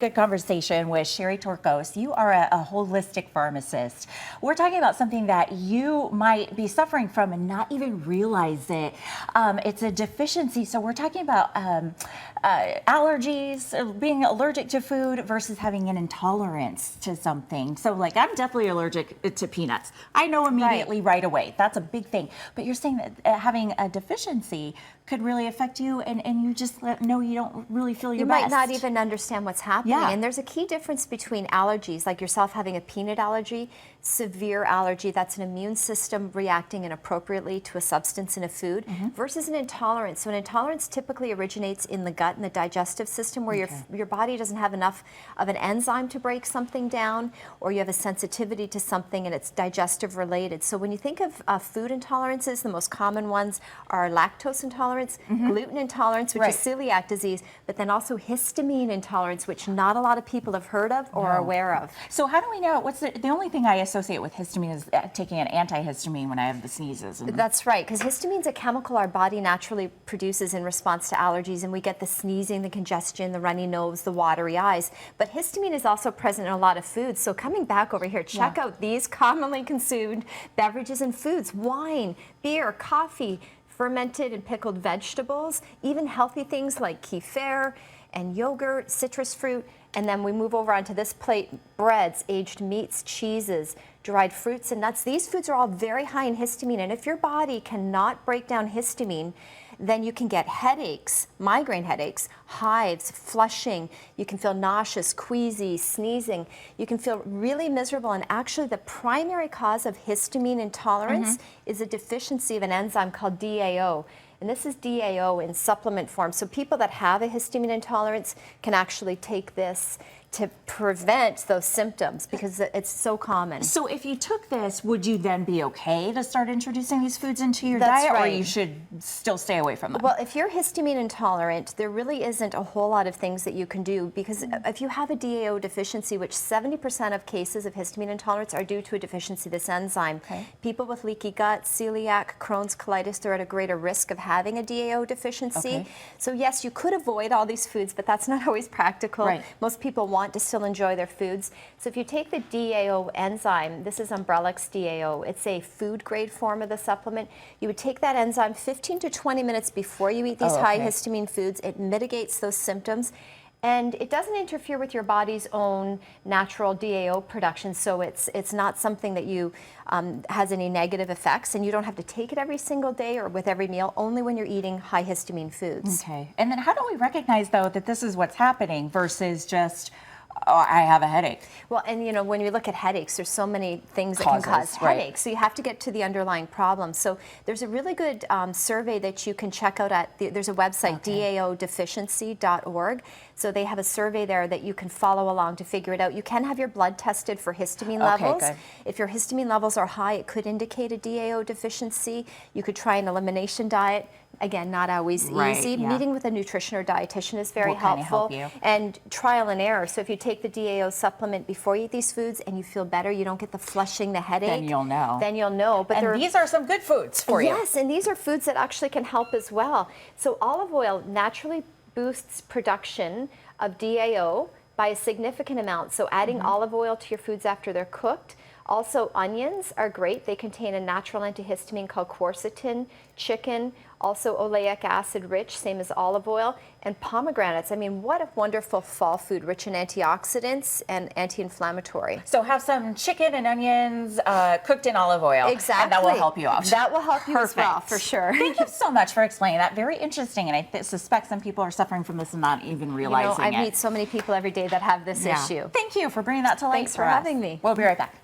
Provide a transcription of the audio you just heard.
Good conversation with Sherry Torkos. You are a holistic pharmacist. We're talking about something that you might be suffering from and not even realize it. It's a deficiency. So we're talking about allergies, being allergic to food versus having an intolerance to something. So like I'm definitely allergic to peanuts. I know immediately right away. That's a big thing. But you're saying that having a deficiency could really affect you and you just know you don't really feel your best. You might not even understand what's happening. Yeah. And there's a key difference between allergies, like yourself having a peanut allergy, severe allergy, that's an immune system reacting inappropriately to a substance in a food, versus an intolerance. So an intolerance typically originates in the gut and the digestive system where your body doesn't have enough of an enzyme to break something down, or you have a sensitivity to something and it's digestive related. So when you think of food intolerances, the most common ones are lactose intolerance, gluten intolerance, which is celiac disease, but then also histamine intolerance, which not a lot of people have heard of or are aware of. So how do we know? What's the only thing I associate with histamine is taking an antihistamine when I have the sneezes. That's right, because histamine is a chemical our body naturally produces in response to allergies, and we get the sneezing, the congestion, the runny nose, the watery eyes. But histamine is also present in a lot of foods. So coming back over here, check out these commonly consumed beverages and foods: wine, beer, coffee, fermented and pickled vegetables, even healthy things like kefir and yogurt, citrus fruit. And then we move over onto this plate: breads, aged meats, cheeses, dried fruits and nuts. These foods are all very high in histamine, and if your body cannot break down histamine, then you can get headaches, migraine headaches, hives, flushing. You can feel nauseous, queasy, sneezing. You can feel really miserable, and actually the primary cause of histamine intolerance is a deficiency of an enzyme called DAO. And this is DAO in supplement form. So people that have a histamine intolerance can actually take this to prevent those symptoms because it's so common. So if you took this, would you then be okay to start introducing these foods into your That's diet, right. or you should still stay away from them? Well, if you're histamine intolerant, there really isn't a whole lot of things that you can do, because if you have a DAO deficiency, which 70% of cases of histamine intolerance are due to a deficiency of this enzyme, people with leaky gut, celiac, Crohn's, colitis, they're at a greater risk of having a DAO deficiency. So yes, you could avoid all these foods, but that's not always practical. Most people want to still enjoy their foods. So if you take the DAO enzyme, this is Umbrellix DAO, it's a food grade form of the supplement. You would take that enzyme 15 to 20 minutes before you eat these high histamine foods. It mitigates those symptoms, and it doesn't interfere with your body's own natural DAO production, so it's not something that you has any negative effects, and you don't have to take it every single day or with every meal, only when you're eating high histamine foods. Okay. And then how do we recognize, though, that this is what's happening versus just, oh, I have a headache? Well, and you know, when you look at headaches, there's so many things that can cause headaches. So you have to get to the underlying problem. So there's a really good survey that you can check out at, there's a website, daodeficiency.org. So they have a survey there that you can follow along to figure it out. You can have your blood tested for histamine levels. If your histamine levels are high, it could indicate a DAO deficiency. You could try an elimination diet. Again, not always easy. Meeting with a nutrition or dietitian is very helpful. And trial and error. So if you take the DAO supplement before you eat these foods and you feel better, you don't get the flushing, the headache, then you'll know. Then you'll know. But and these are some good foods for you. Yes, and these are foods that actually can help as well. So olive oil naturally boosts production of DAO by a significant amount. So adding olive oil to your foods after they're cooked. Also, onions are great. They contain a natural antihistamine called quercetin. Chicken, also oleic acid rich, same as olive oil. And pomegranates. I mean, what a wonderful fall food, rich in antioxidants and anti-inflammatory. So have some chicken and onions cooked in olive oil. Exactly. And that will help you out. That will help you as well, for sure. Thank you so much for explaining that. Very interesting. And I suspect some people are suffering from this and not even realizing it. I meet so many people every day that have this issue. Thank you for bringing that to light. Thanks for having me. We'll be right back.